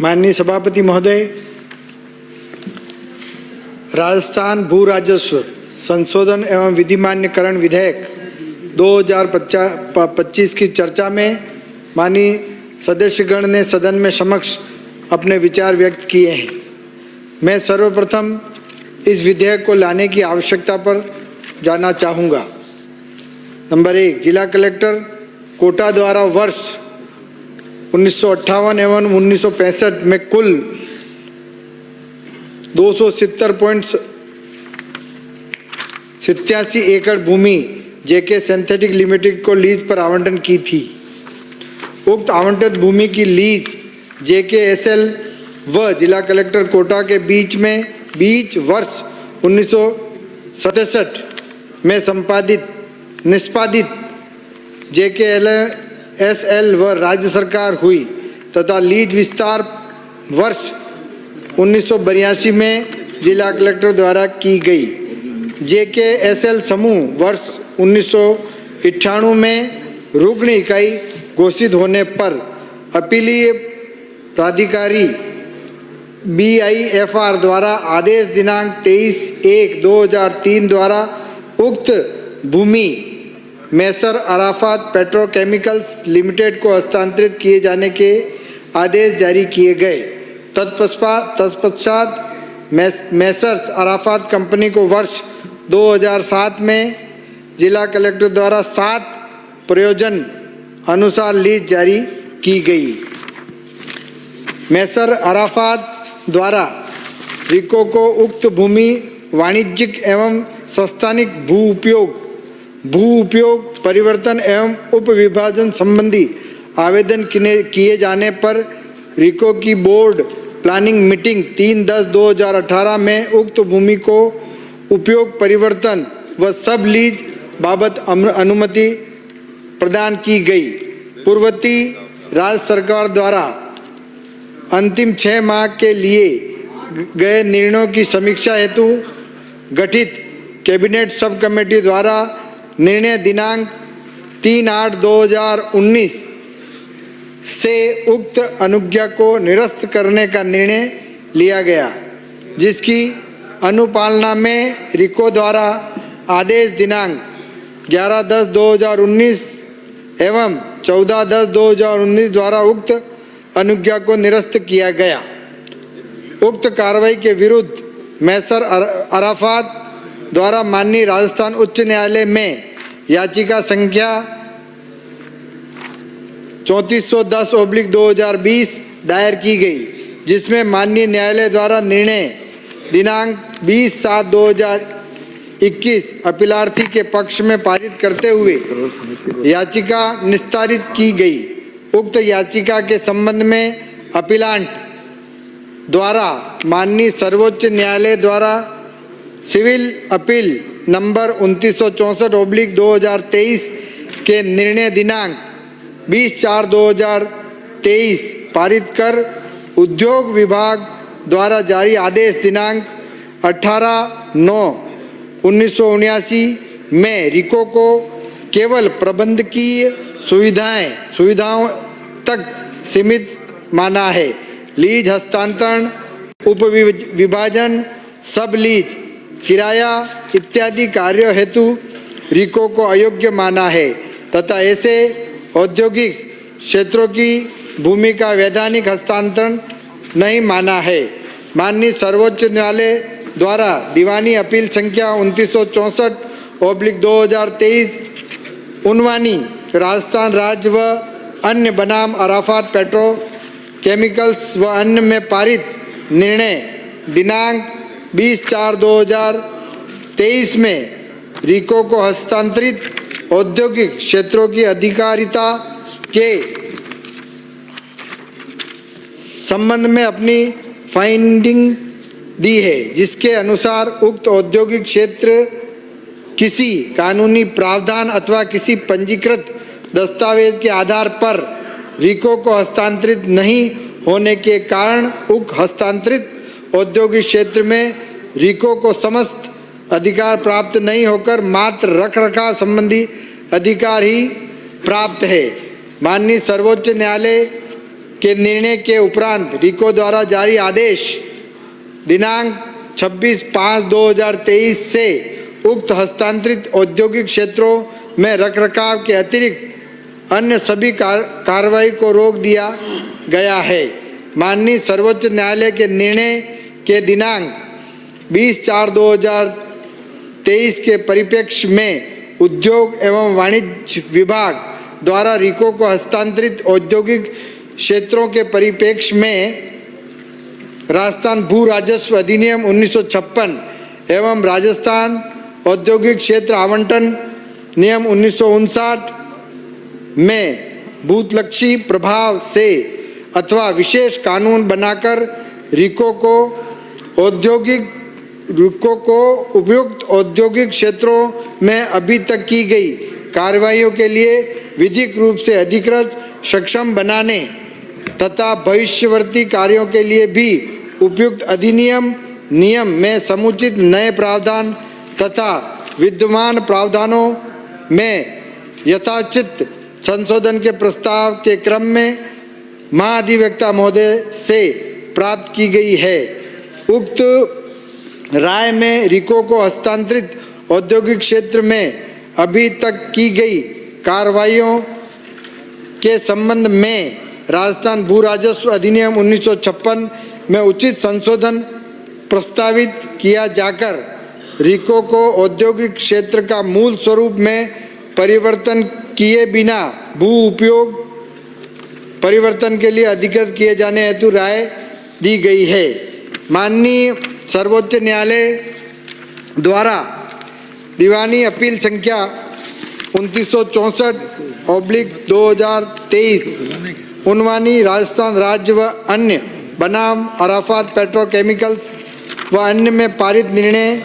माननीय सभापति महोदय, राजस्थान भू राजस्व संशोधन एवं विधिमान्यकरण विधेयक 2025 की चर्चा में माननीय सदस्यगण ने सदन में समक्ष अपने विचार व्यक्त किए हैं। मैं सर्वप्रथम इस विधेयक को लाने की आवश्यकता पर जाना चाहूँगा। नंबर 1, जिला कलेक्टर कोटा द्वारा वर्ष 1958 एवं 1965 में कुल 270.87 एकड़ भूमि जेके सिंथेटिक लिमिटेड को लीज पर आवंटन की थी। उक्त आवंटित भूमि की लीज JKSL व जिला कलेक्टर कोटा के बीच वर्ष 1967 में निष्पादित JKSL व राज्य सरकार हुई तथा लीज विस्तार वर्ष 1982 में जिला कलेक्टर द्वारा की गई। JKSL समूह वर्ष 1998 में रुग्ण इकाई घोषित होने पर अपीलीय प्राधिकारी BIFR द्वारा आदेश दिनांक 23/1/2003 द्वारा उक्त भूमि मैसर अराफात पेट्रोकेमिकल्स लिमिटेड को हस्तांतरित किए जाने के आदेश जारी किए गए। तत्पश्चात मैसर्स अराफात कंपनी को वर्ष 2007 में जिला कलेक्टर द्वारा 7 प्रयोजन अनुसार लीज जारी की गई। मैसर अराफात द्वारा रिको को उक्त भूमि वाणिज्यिक एवं संस्थानिक भू उपयोग परिवर्तन एवं उपविभाजन संबंधी आवेदन किए जाने पर रिको की बोर्ड प्लानिंग मीटिंग 3/10/2018 में उक्त भूमि को उपयोग परिवर्तन व सब लीज बाबत अनुमति प्रदान की गई। पूर्ववर्ती राज्य सरकार द्वारा अंतिम 6 माह के लिए गए निर्णयों की समीक्षा हेतु गठित कैबिनेट सब कमेटी द्वारा निर्णय दिनांक 3/8/2019 से उक्त अनुज्ञा को निरस्त करने का निर्णय लिया गया, जिसकी अनुपालना में रिको द्वारा आदेश दिनांक 11/10/2019 एवं 14/10/2019 द्वारा उक्त अनुज्ञा को निरस्त किया गया। उक्त कार्रवाई के विरुद्ध मैसर अराफात द्वारा माननीय राजस्थान उच्च न्यायालय में याचिका संख्या 3410/2020 दायर की गई, जिसमें माननीय न्यायालय द्वारा निर्णय दिनांक 20/7/2021 अपीलार्थी के पक्ष में पारित करते हुए याचिका निस्तारित की गई। उक्त याचिका के संबंध में अपीलांट द्वारा माननीय सर्वोच्च न्यायालय द्वारा सिविल अपील नंबर 2964/2023 के निर्णय दिनांक 20/4/2023 पारित कर उद्योग विभाग द्वारा जारी आदेश दिनांक 18/9/1979 में रिको को केवल प्रबंधकीय सुविधाओं तक सीमित माना है। लीज हस्तांतरण, उपविभाजन, सब लीज, किराया इत्यादि कार्यों हेतु रिको को अयोग्य माना है तथा ऐसे औद्योगिक क्षेत्रों की भूमि का वैधानिक हस्तांतरण नहीं माना है। माननीय सर्वोच्च न्यायालय द्वारा दीवानी अपील संख्या 2964/2023 उनवानी राजस्थान राज्य व अन्य बनाम अराफात पेट्रो केमिकल्स व अन्य में पारित निर्णय दिनांक 20/4/2023 में रिको को हस्तांतरित औद्योगिक क्षेत्रों की अधिकारिता के संबंध में अपनी फाइंडिंग दी है, जिसके अनुसार उक्त औद्योगिक क्षेत्र किसी कानूनी प्रावधान अथवा किसी पंजीकृत दस्तावेज के आधार पर रिको को हस्तांतरित नहीं होने के कारण उक्त हस्तांतरित औद्योगिक क्षेत्र में रिको को समस्त अधिकार प्राप्त नहीं होकर मात्र रखरखाव संबंधी अधिकार ही प्राप्त है। माननीय सर्वोच्च न्यायालय के निर्णय के उपरांत रिको द्वारा जारी आदेश दिनांक 26/5/2023 से उक्त हस्तांतरित औद्योगिक क्षेत्रों में रखरखाव के अतिरिक्त अन्य सभी कार्रवाई को रोक दिया गया है। माननीय सर्वोच्च न्यायालय के निर्णय के दिनांक 20/4/2023 के परिप्रेक्ष्य में उद्योग एवं वाणिज्य विभाग द्वारा रिको को हस्तांतरित औद्योगिक क्षेत्रों के परिप्रेक्ष्य में राजस्थान भू राजस्व अधिनियम 1956 एवं राजस्थान औद्योगिक क्षेत्र आवंटन नियम 1959 में भूतलक्षी प्रभाव से अथवा विशेष कानून बनाकर रिको को उपयुक्त औद्योगिक क्षेत्रों में अभी तक की गई कार्रवाइयों के लिए विधिक रूप से अधिकृत सक्षम बनाने तथा भविष्यवर्ती कार्यों के लिए भी उपयुक्त अधिनियम नियम में समुचित नए प्रावधान तथा विद्यमान प्रावधानों में यथाचित संशोधन के प्रस्ताव के क्रम में महाधिवक्ता महोदय से प्राप्त की गई है। उक्त राय में रिको को हस्तांतरित औद्योगिक क्षेत्र में अभी तक की गई कार्रवाइयों के संबंध में राजस्थान भू राजस्व अधिनियम 1956 में उचित संशोधन प्रस्तावित किया जाकर रिको को औद्योगिक क्षेत्र का मूल स्वरूप में परिवर्तन किए बिना भू उपयोग परिवर्तन के लिए अधिकृत किए जाने हेतु राय दी गई है। माननीय सर्वोच्च न्यायालय द्वारा दीवानी अपील संख्या 2964/2023 उनवानी राजस्थान राज्य व अन्य बनाम अराफात पेट्रोकेमिकल्स व अन्य में पारित निर्णय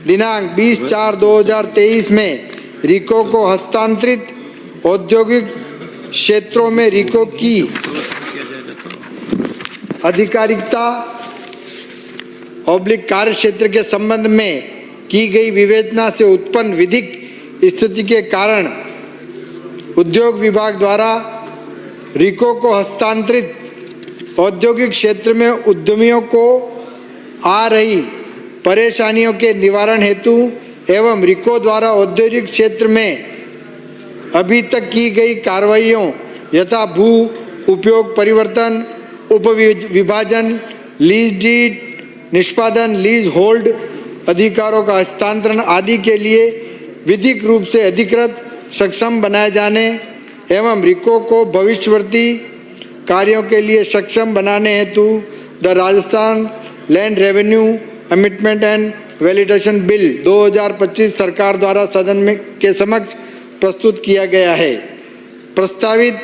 दिनांक 20/4/2023 में रिको को हस्तांतरित औद्योगिक क्षेत्रों में रिको की आधिकारिकता कार्य क्षेत्र के संबंध में की गई विवेचना से उत्पन्न विधिक स्थिति के कारण उद्योग विभाग द्वारा रिको को हस्तांतरित औद्योगिक क्षेत्र में उद्यमियों को आ रही परेशानियों के निवारण हेतु एवं रिको द्वारा औद्योगिक क्षेत्र में अभी तक की गई कार्रवाइयों यथा भू उपयोग परिवर्तन, उपविभाजन, लीज डीड निष्पादन, लीज होल्ड अधिकारों का हस्तांतरण आदि के लिए विधिक रूप से अधिकृत सक्षम बनाए जाने एवं रिको को भविष्यवर्ती कार्यों के लिए सक्षम बनाने हेतु the Rajasthan land revenue amendment and validation bill 2025 सरकार द्वारा सदन में के समक्ष प्रस्तुत किया गया है। प्रस्तावित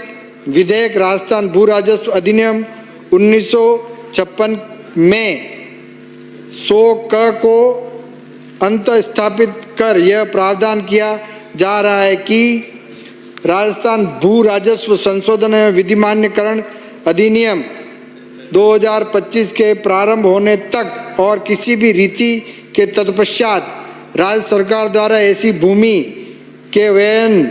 विधेयक राजस्थान भू राजस्व अधिनियम 1956 में 100 क को अंत स्थापित कर यह प्रावधान किया जा रहा है कि राजस्थान भू राजस्व संशोधन एवं विधिमान्यकरण अधिनियम 2025 के प्रारंभ होने तक और किसी भी रीति के तत्पश्चात राज्य सरकार द्वारा ऐसी भूमि के व्ययन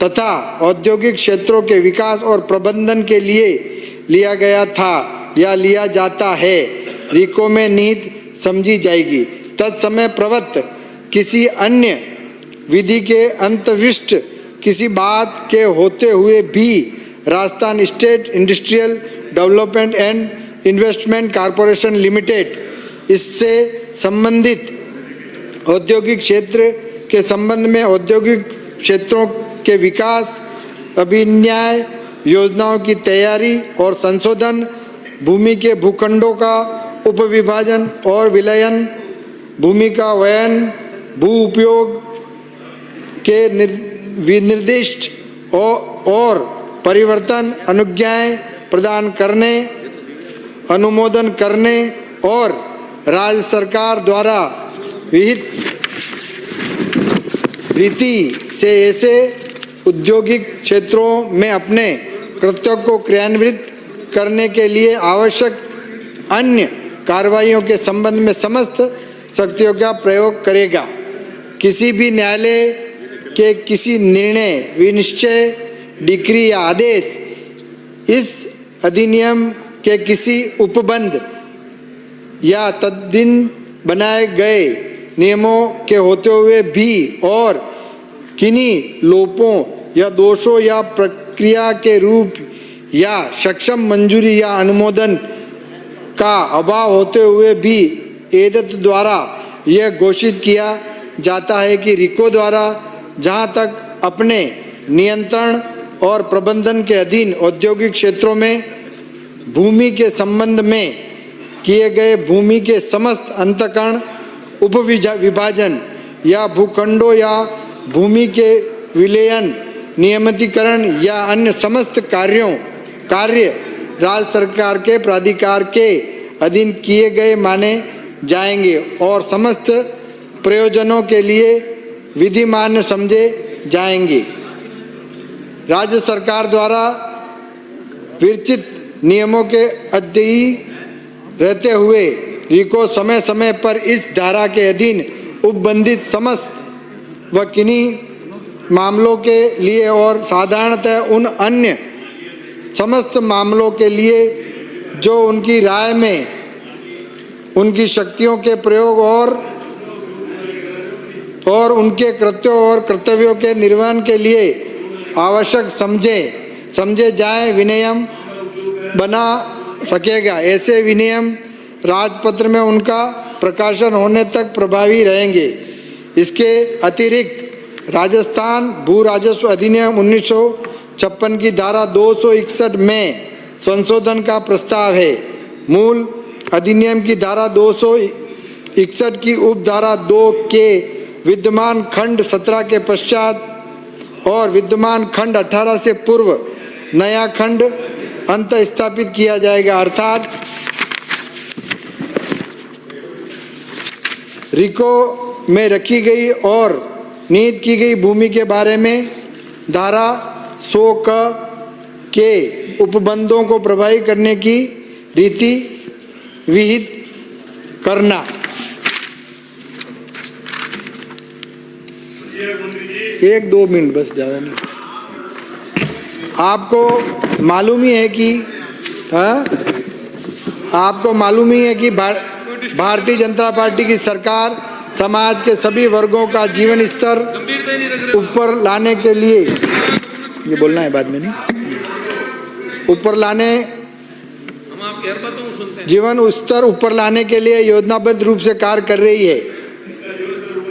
तथा औद्योगिक क्षेत्रों के विकास और प्रबंधन के लिए लिया गया था या लिया जाता है रिको में निहित समझी जाएगी। तत्समय प्रवृत्त किसी अन्य विधि के अंतर्विष्ट किसी बात के होते हुए भी Rajasthan state industrial development and investment corporation limited इससे संबंधित औद्योगिक क्षेत्र के संबंध में औद्योगिक क्षेत्रों के विकास अभिन्याय योजनाओं की तैयारी और संशोधन, भूमि के भूखंडों का उपविभाजन और विलयन, भूमि का व्ययन, भू उपयोग के विनिर्दिष्ट और परिवर्तन, अनुज्ञाएं प्रदान करने, अनुमोदन करने और राज्य सरकार द्वारा विहित रीति से ऐसे औद्योगिक क्षेत्रों में अपने कृत्यों को क्रियान्वित करने के लिए आवश्यक अन्य कार्रवाइयों के संबंध में समस्त शक्तियों का प्रयोग करेगा। किसी भी न्यायालय के किसी निर्णय, विनिश्चय, डिक्री या आदेश इस अधिनियम के किसी उपबंध या तद्दिन बनाए गए नियमों के होते हुए भी और किन्हीं लोपों या दोषों या प्रक्रिया के रूप या सक्षम मंजूरी या अनुमोदन का अभाव होते हुए भी एतत् द्वारा यह घोषित किया जाता है कि रिको द्वारा जहां तक अपने नियंत्रण और प्रबंधन के अधीन औद्योगिक क्षेत्रों में भूमि के संबंध में किए गए भूमि के समस्त अंतःकरण उपविभाजन या भूखंडों या भूमि के विलयन नियमितीकरण या अन्य समस्त कार्य राज्य सरकार के प्राधिकार के अधीन किए गए माने जाएंगे और समस्त प्रयोजनों के लिए विधिमान्य समझे जाएंगे। राज्य सरकार द्वारा विरचित नियमों के अध्ययी रहते हुए रिको समय समय पर इस धारा के अधीन उपबंधित समस्त व किन्हीं मामलों के लिए और साधारणतः उन अन्य समस्त मामलों के लिए जो उनकी राय में उनकी शक्तियों के प्रयोग और उनके कृत्यों और कर्तव्यों के निर्वहन के लिए आवश्यक समझे जाए विनियम बना सकेगा। ऐसे विनियम राजपत्र में उनका प्रकाशन होने तक प्रभावी रहेंगे। इसके अतिरिक्त राजस्थान भू राजस्व अधिनियम 1956 की धारा 261 में संशोधन का प्रस्ताव है। मूल अधिनियम की धारा 261 की उपधारा 2 के विद्यमान खंड 17 के पश्चात और विद्यमान खंड 18 से पूर्व नया खंड अंत स्थापित किया जाएगा। अर्थात रिको में रखी गई और निहित की गई भूमि के बारे में धारा 100 के उपबंधों को प्रभावी करने की रीति विहित करना। एक दो मिनट बस, ज़्यादा नहीं। आपको मालूम ही है कि भारतीय जनता पार्टी की सरकार समाज के सभी वर्गों का जीवन स्तर ऊपर लाने के लिए, ये बोलना है बाद में नहीं, ऊपर लाने जीवन स्तर ऊपर लाने के लिए योजनाबद्ध रूप से कार्य कर रही है।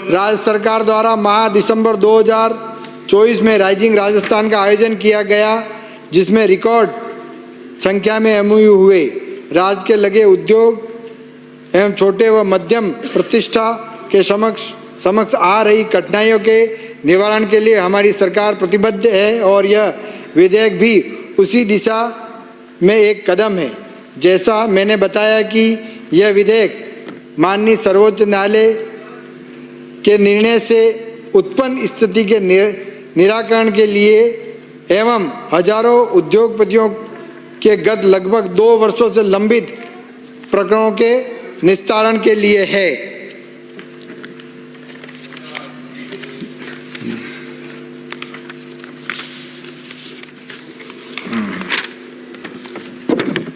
राज्य सरकार द्वारा माह दिसंबर 2024 में राइजिंग राजस्थान का आयोजन किया गया, जिसमें रिकॉर्ड संख्या में MOU हुए। राज्य के लगे उद्योग एवं छोटे व मध्यम प्रतिष्ठा के समक्ष आ रही कठिनाइयों के निवारण के लिए हमारी सरकार प्रतिबद्ध है और यह विधेयक भी उसी दिशा में एक कदम है। जैसा मैंने बताया कि यह विधेयक माननीय सर्वोच्च न्यायालय के निर्णय से उत्पन्न स्थिति के निराकरण के लिए एवं हजारों उद्योगपतियों के गत लगभग 2 वर्षों से लंबित प्रकरणों के निस्तारण के लिए है।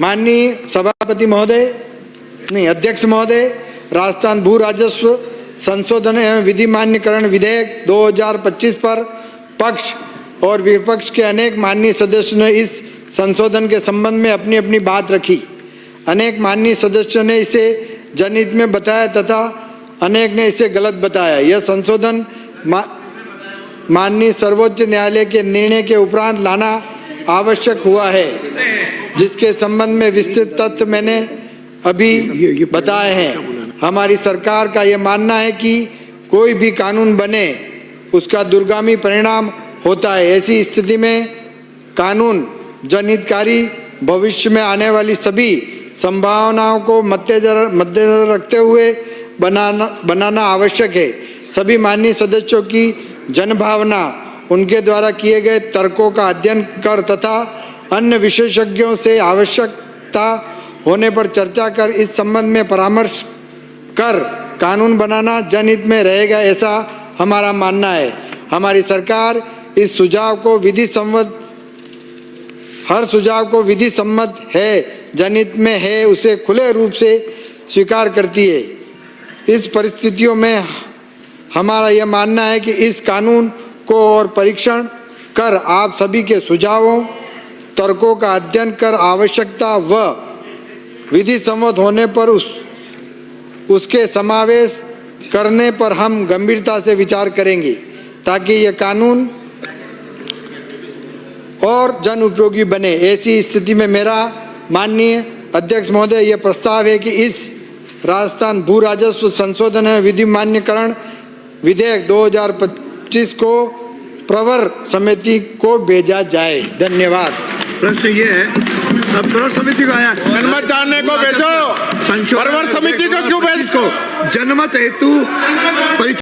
माननीय सभापति महोदय, अध्यक्ष महोदय, राजस्थान भू राजस्व संशोधन एवं विधि मान्यकरण विधेयक 2025 पर पक्ष और विपक्ष के अनेक माननीय सदस्यों ने इस संशोधन के संबंध में अपनी अपनी बात रखी। अनेक माननीय सदस्यों ने इसे जनहित में बताया तथा अनेक ने इसे गलत बताया। यह संशोधन माननीय सर्वोच्च न्यायालय के निर्णय के उपरांत लाना आवश्यक हुआ है, जिसके संबंध में विस्तृत तथ्य मैंने अभी बताए हैं। हमारी सरकार का यह मानना है कि कोई भी कानून बने उसका दूरगामी परिणाम होता है। ऐसी स्थिति में कानून जनहितकारी भविष्य में आने वाली सभी संभावनाओं को मद्देनजर रखते हुए बनाना आवश्यक है। सभी माननीय सदस्यों की जनभावना, उनके द्वारा किए गए तर्कों का अध्ययन कर तथा अन्य विशेषज्ञों से आवश्यकता होने पर चर्चा कर इस संबंध में परामर्श कर कानून बनाना जनहित में रहेगा, ऐसा हमारा मानना है। हमारी सरकार इस सुझाव को विधि सम्मत हर सुझाव को विधि सम्मत है, जनहित में है, उसे खुले रूप से स्वीकार करती है। इस परिस्थितियों में हमारा यह मानना है कि इस कानून को और परीक्षण कर आप सभी के सुझावों तर्कों का अध्ययन कर आवश्यकता व विधि सम्मत होने पर उसके समावेश करने पर हम गंभीरता से विचार करेंगे ताकि यह कानून और जन उपयोगी बने। ऐसी स्थिति में मेरा माननीय अध्यक्ष महोदय यह प्रस्ताव है कि इस राजस्थान भू राजस्व संशोधन एवं विधि मान्यकरण विधेयक 2025 को प्रवर समिति को भेजा जाए। धन्यवाद। प्रश्न ये है, अब प्रवर समिति को आया, जनमत जानने को भेजो, प्रवर समिति को क्यों भेज को जनमत हेतु